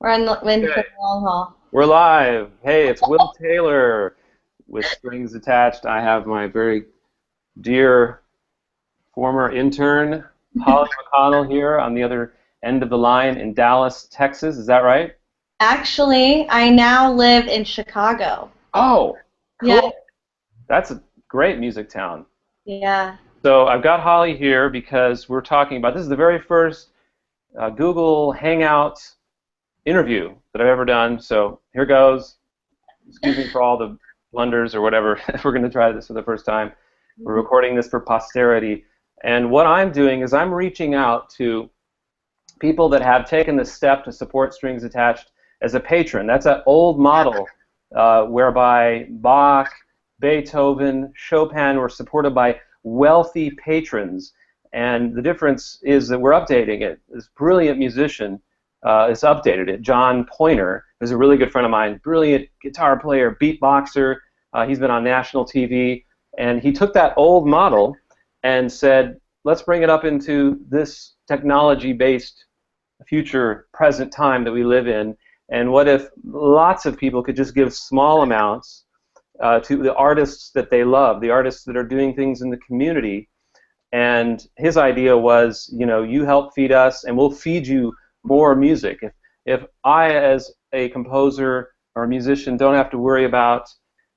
We're in for Okay, the long haul. we're live. Hey, it's Will Taylor with Strings Attached. I have my very dear former intern, Holly McConnell, here on the other end of the line in Dallas, Texas. Is that right? Actually, I now live in Chicago. Oh, Yeah, cool. That's a great music town. yeah. So I've got Holly here because we're talking about this is the very first Google Hangout interview that I've ever done. So here goes. Excuse me for all the blunders or whatever. We're going to try this for the first time. We're recording this for posterity. And what I'm doing is I'm reaching out to people that have taken the step to support strings attached as a patron. That's an old model whereby Bach, Beethoven, Chopin were supported by wealthy patrons. And the difference is that we're updating it. This brilliant musician has updated it. John Pointer, who's a really good friend of mine, brilliant guitar player, beatboxer. He's been on national TV. And he took that old model and said, let's bring it up into this technology-based future present time that we live in, and what if lots of people could just give small amounts to the artists that they love, the artists that are doing things in the community. And his idea was, you know, you help feed us and we'll feed you more music. If I, as a composer or a musician, don't have to worry about,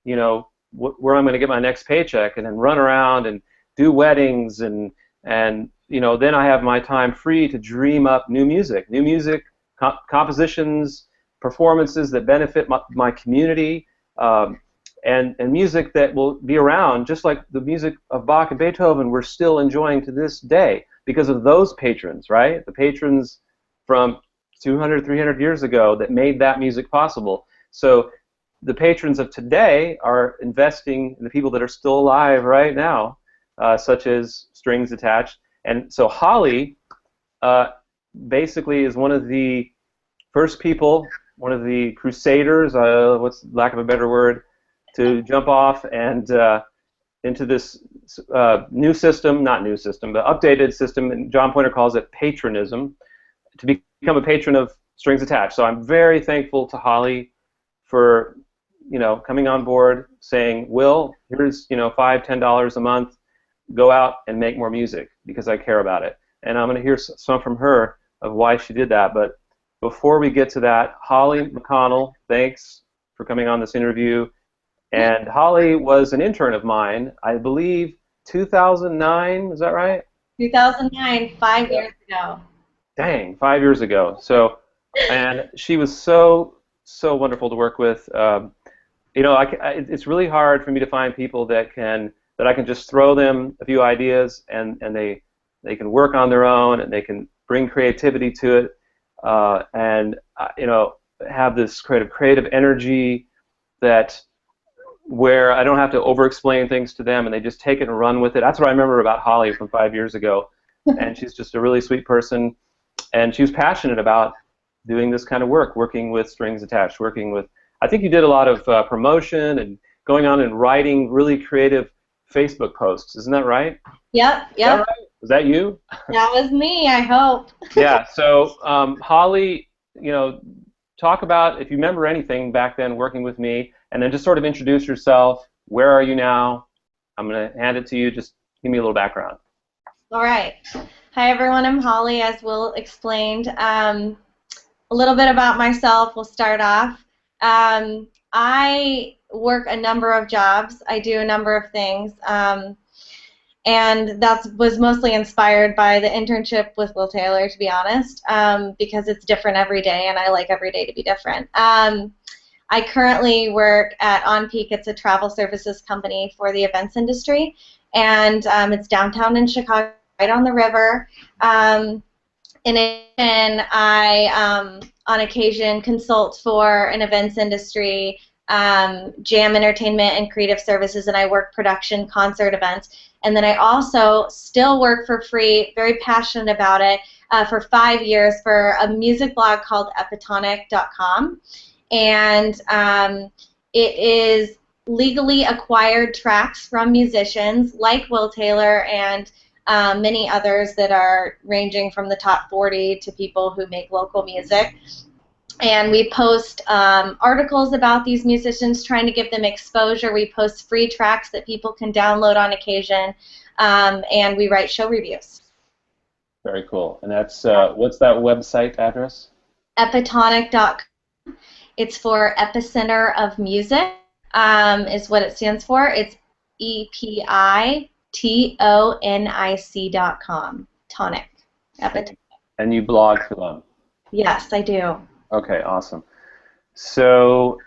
you know, where I'm going to get my next paycheck and then run around and do weddings and you know, then I have my time free to dream up new music, compositions, performances that benefit my community, and music that will be around, just like the music of Bach and Beethoven we're still enjoying to this day because of those patrons, right? The patrons from 200, 300 years ago that made that music possible. So the patrons of today are investing in the people that are still alive right now, such as Strings Attached. And so Holly basically is one of the first people, one of the crusaders, what's lack of a better word, to jump off and into this new system, not new system, but updated system, and John Pointer calls it patronism, to become a patron of Strings Attached. So I'm very thankful to Holly for, you know, coming on board, saying, Will, here's, you know, $5, $10 a month, go out and make more music because I care about it. And I'm going to hear some from her of why she did that. But before we get to that, Holly McConnell, thanks for coming on this interview. And Holly was an intern of mine, I believe 2009, is that right? 2009, five Yeah. years ago. Dang, 5 years ago. So, and she was so wonderful to work with. You know, it's really hard for me to find people that I can just throw them a few ideas and they can work on their own and they can bring creativity to it and you know, have this creative energy that where I don't have to over-explain things to them and they just take it and run with it. That's what I remember about Holly from 5 years ago. And she's just a really sweet person, and she was passionate about doing this kind of work, working with Strings Attached, working with, I think you did a lot of promotion and going on and writing really creative Facebook posts. Isn't that right? Yep, Is that yep. right? Was that you? That was me, I hope. Yeah. So Holly, you know, talk about if you remember anything back then working with me, and then just sort of introduce yourself. Where are you now? I'm going to hand it to you. Just give me a little background. All right. Hi, everyone. I'm Holly, as Will explained. A little bit about myself. We'll start off. I work a number of jobs. I do a number of things. And that was mostly inspired by the internship with Will Taylor, to be honest, because it's different every day, and I like every day to be different. I currently work at On Peak. It's a travel services company for the events industry, and it's downtown in Chicago, right on the river. In addition, I, on occasion, consult for an events industry, jam entertainment and creative services, and I work production concert events. And then I also still work for free, very passionate about it, for 5 years for a music blog called epitonic.com. And it is legally acquired tracks from musicians like Will Taylor and many others that are ranging from the top 40 to people who make local music. and we post articles about these musicians, trying to give them exposure. We post free tracks that people can download on occasion, and we write show reviews. Very cool. And that's what's that website address? Epitonic.com. It's for Epicenter of Music, is what it stands for. It's EPITONIC.com. Tonic. Epitonic. And you blog for them? Yes, I do. Okay, awesome. So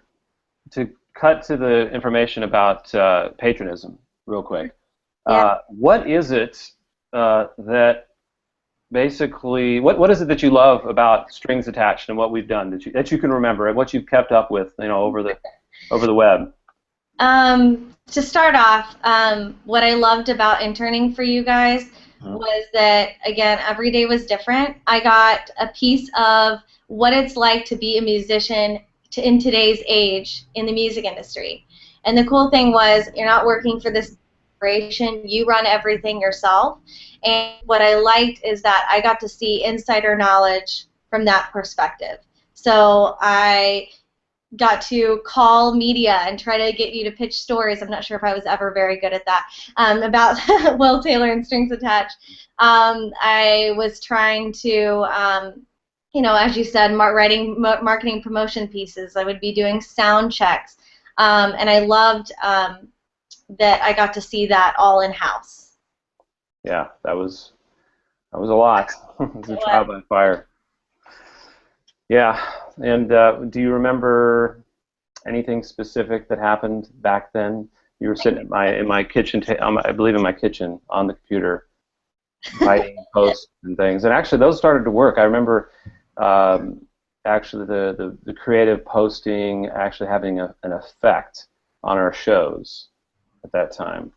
to cut to the information about patronism real quick, what is it that basically, what is it that you love about Strings Attached and what we've done that you can remember and what you've kept up with, over the web? To start off, what I loved about interning for you guys was that, again, every day was different. I got a piece of what it's like to be a musician in today's age in the music industry. And the cool thing was, you're not working for this corporation, you run everything yourself. And what I liked is that I got to see insider knowledge from that perspective. So I got to call media and try to get you to pitch stories. I'm not sure if I was ever very good at that, about Will Taylor and Strings Attached. I was trying to, as you said, writing marketing promotion pieces. I would be doing sound checks, and I loved that I got to see that all in-house. Yeah, that was a lot. It was a trial by fire. Yeah, and do you remember anything specific that happened back then? You were sitting in my kitchen, I believe in my kitchen, on the computer, writing posts and things. And actually, those started to work. I remember actually the creative posting actually having an effect on our shows at that time.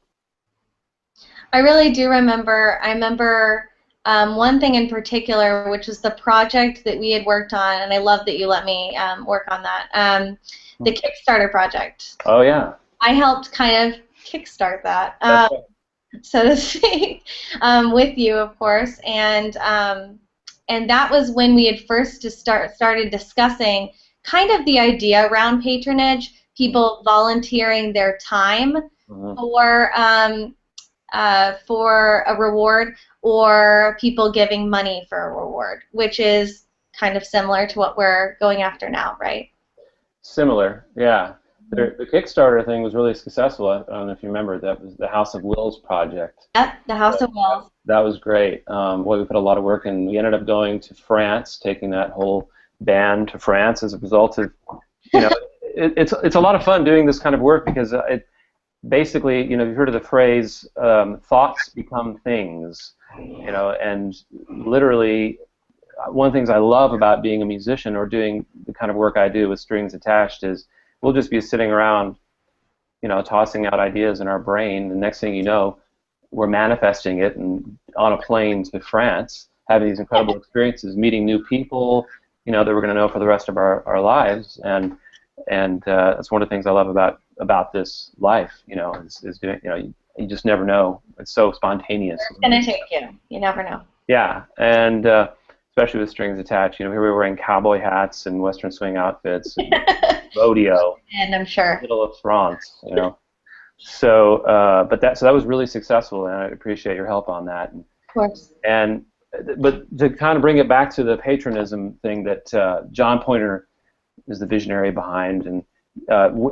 I really do remember. I remember one thing in particular, which was the project that we had worked on, and I love that you let me work on that, the Kickstarter project. Oh, yeah. I helped kind of kickstart that, so to speak, with you, of course, and that was when we had first started discussing kind of the idea around patronage, people volunteering their time for a reward, or people giving money for a reward, which is kind of similar to what we're going after now, right? Similar, yeah. The Kickstarter thing was really successful. I don't know if you remember, that was the House of Wills project. Yep, the House of Wills. That was great. Boy, we put a lot of work in. We ended up going to France, taking that whole band to France as a result of, it's a lot of fun doing this kind of work, because it basically, you've heard of the phrase, thoughts become things, and literally one of the things I love about being a musician or doing the kind of work I do with Strings Attached is we'll just be sitting around, tossing out ideas in our brain, and next thing you know, we're manifesting it and on a plane to France, having these incredible experiences, meeting new people, that we're going to know for the rest of our lives, and that's one of the things I love about this life, is doing, you just never know. It's so spontaneous. It's going to take you. You never know. Yeah, and especially with Strings Attached, here we were wearing cowboy hats and Western swing outfits, and rodeo. And I'm sure. Middle of France, So, so that was really successful, and I appreciate your help on that. Of course. But to kind of bring it back to the patronism thing that John Pointer is the visionary behind, and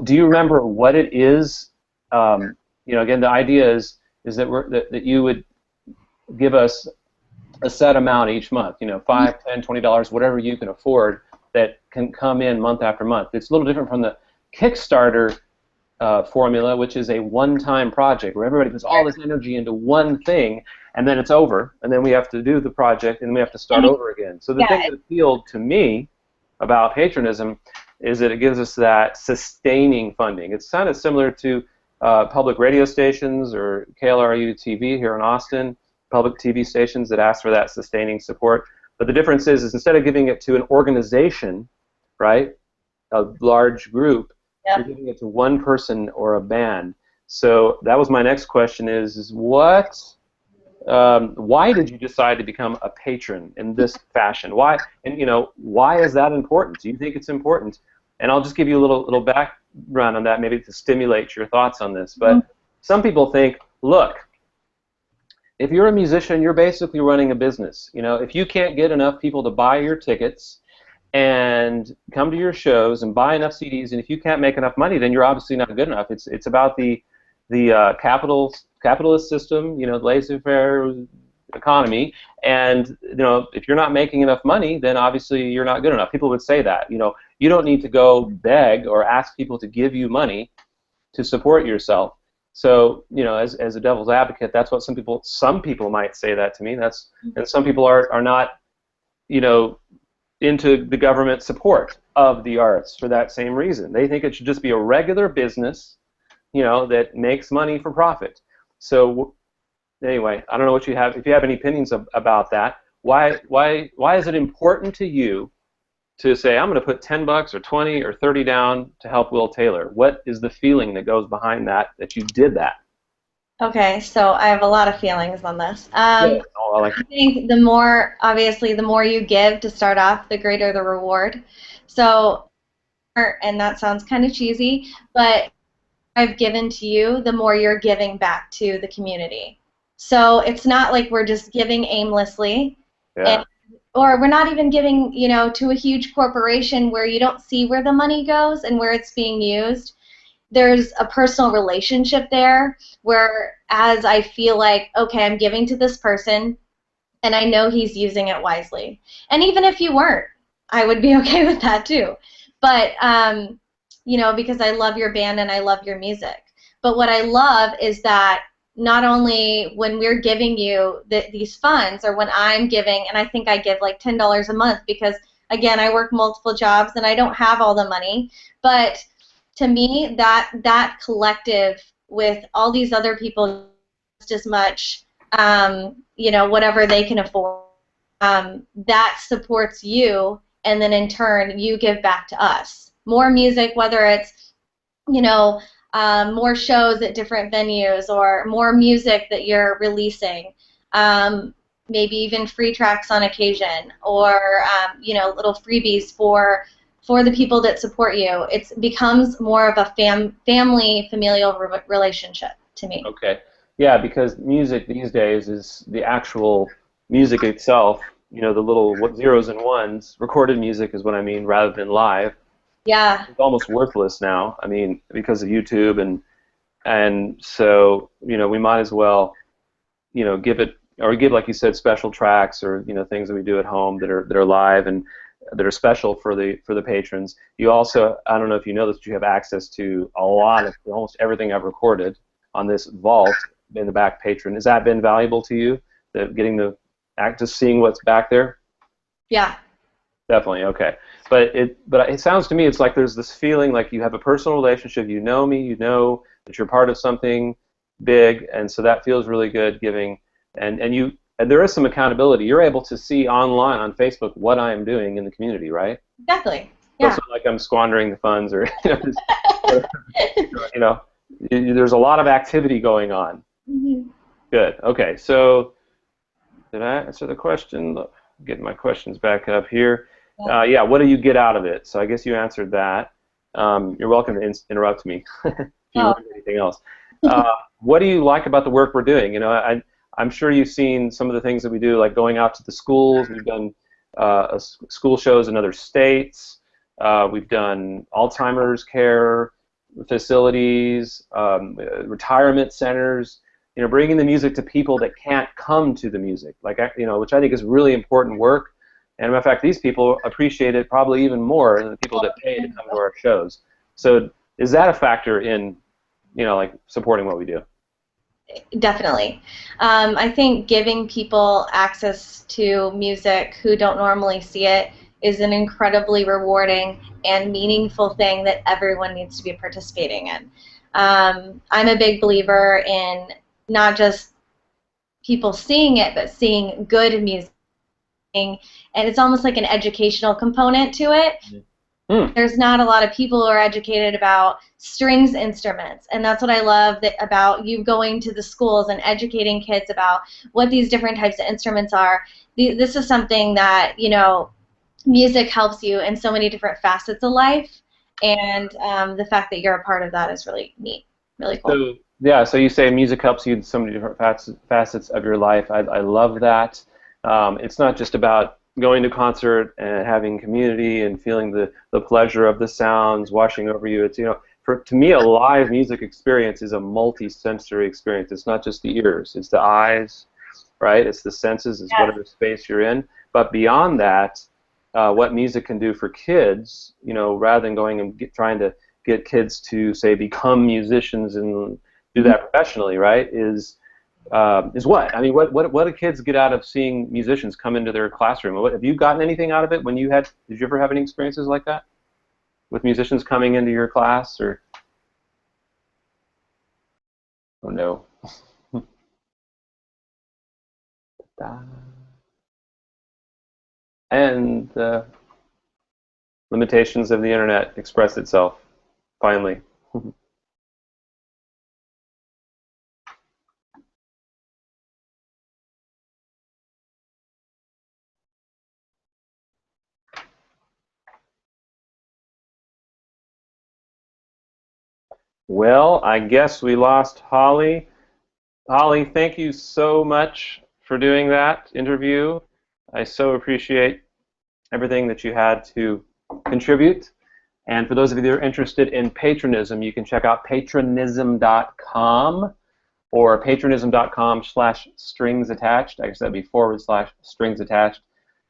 do you remember what it is? Again, the idea is that you would give us a set amount each month, $5, $10, $20, whatever you can afford, that can come in month after month. It's a little different from the Kickstarter formula, which is a one-time project where everybody puts all this energy into one thing, and then it's over, and then we have to do the project, and we have to start over again. So the thing that appealed to me about patronism is that it gives us that sustaining funding. It's kind of similar to public radio stations or KLRU TV here in Austin, public TV stations that ask for that sustaining support. But the difference is instead of giving it to an organization, right, a large group, you're giving it to one person or a band. So that was my next question is what why did you decide to become a patron in this fashion? Why, and why is that important? Do you think it's important? And I'll just give you a little background on that, maybe to stimulate your thoughts on this. But some people think, look, if you're a musician, you're basically running a business. If you can't get enough people to buy your tickets and come to your shows and buy enough CDs, and if you can't make enough money, then you're obviously not good enough. It's about the capitalist system, laissez-faire economy, and if you're not making enough money, then obviously you're not good enough. People would say that. You don't need to go beg or ask people to give you money to support yourself. So, as a devil's advocate, that's what some people might say that to me. And some people are not, into the government support of the arts for that same reason. They think it should just be a regular business, that makes money for profit. So, anyway, I don't know what you have. If you have any opinions about that, why is it important to you to say, I'm going to put $10 or 20 or 30 down to help Will Taylor? What is the feeling that goes behind that you did that? Okay, so I have a lot of feelings on this. Yeah. I think obviously, the more you give to start off, the greater the reward. So, and that sounds kind of cheesy, but I've given to you, the more you're giving back to the community. So it's not like we're just giving aimlessly. Yeah. Or we're not even giving, to a huge corporation where you don't see where the money goes and where it's being used. There's a personal relationship there whereas I feel like, okay, I'm giving to this person and I know he's using it wisely. And even if you weren't, I would be okay with that too. But, because I love your band and I love your music. But what I love is that not only when we're giving you these funds, or when I'm giving, and I think I give like $10 a month because, again, I work multiple jobs and I don't have all the money, but to me, that collective with all these other people just as much, whatever they can afford, that supports you, and then in turn, you give back to us. More music, whether it's, more shows at different venues, or more music that you're releasing, maybe even free tracks on occasion, or little freebies for the people that support you. It becomes more of a familial relationship to me. Okay. Yeah, because music these days is the actual music itself. The little zeros and ones. Recorded music is what I mean, rather than live. Yeah. It's almost worthless now. I mean, because of YouTube, and so we might as well give it, or give, like you said, special tracks, or things that we do at home that are live and that are special for the patrons. You also, I don't know if you know this, but you have access to a lot of almost everything I've recorded on this vault in the back patron. Has that been valuable to you? Just seeing what's back there? Yeah. Definitely. Okay. But it sounds to me, it's like there's this feeling like you have a personal relationship. You know me. You know that you're part of something big, and so that feels really good giving. And there is some accountability. You're able to see online on Facebook what I am doing in the community, right? Exactly. Yeah. So it's not like I'm squandering the funds, or there's a lot of activity going on. Mm-hmm. Good. Okay. So did I answer the question? Getting my questions back up here. Yeah, what do you get out of it? So I guess you answered that. You're welcome to interrupt me if you want anything else. What do you like about the work we're doing? I'm sure you've seen some of the things that we do, like going out to the schools. We've done school shows in other states. We've done Alzheimer's care facilities, retirement centers. Bringing the music to people that can't come to the music, which I think is really important work. And matter of fact, these people appreciate it probably even more than the people that pay to come to our shows. So is that a factor in, supporting what we do? Definitely. I think giving people access to music who don't normally see it is an incredibly rewarding and meaningful thing that everyone needs to be participating in. I'm a big believer in not just people seeing it, but seeing good music. And it's almost like an educational component to it. Hmm. There's not a lot of people who are educated about strings instruments, and that's what I love about you going to the schools and educating kids about what these different types of instruments are. This is something that, music helps you in so many different facets of life, and the fact that you're a part of that is really neat, really cool. So yeah, so you say music helps you in so many different facets of your life. I love that. It's not just about going to concert and having community and feeling the pleasure of the sounds washing over you. It's, to me, a live music experience is a multi-sensory experience. It's not just the ears, it's the eyes, right? It's the senses, it's Yes. whatever space you're in. But beyond that, what music can do for kids, rather than going and trying to get kids to, say, become musicians and do that professionally, right? Is what? I mean, what do kids get out of seeing musicians come into their classroom? Have you gotten anything out of it when did you ever have any experiences like that with musicians coming into your class, or? Oh no. And the limitations of the internet express itself, finally. Well, I guess we lost Holly. Holly, thank you so much for doing that interview. I so appreciate everything that you had to contribute. And for those of you that are interested in patronism, you can check out patronism.com or patronism.com/strings attached. I guess that'd be /strings attached.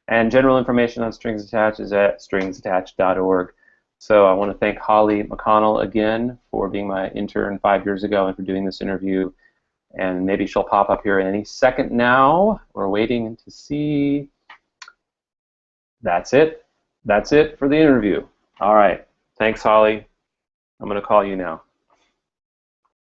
And general information on strings attached is at stringsattached.org. So I want to thank Holly McConnell again for being my intern 5 years ago and for doing this interview. And maybe she'll pop up here any second now. We're waiting to see. That's it. That's it for the interview. All right. Thanks, Holly. I'm going to call you now.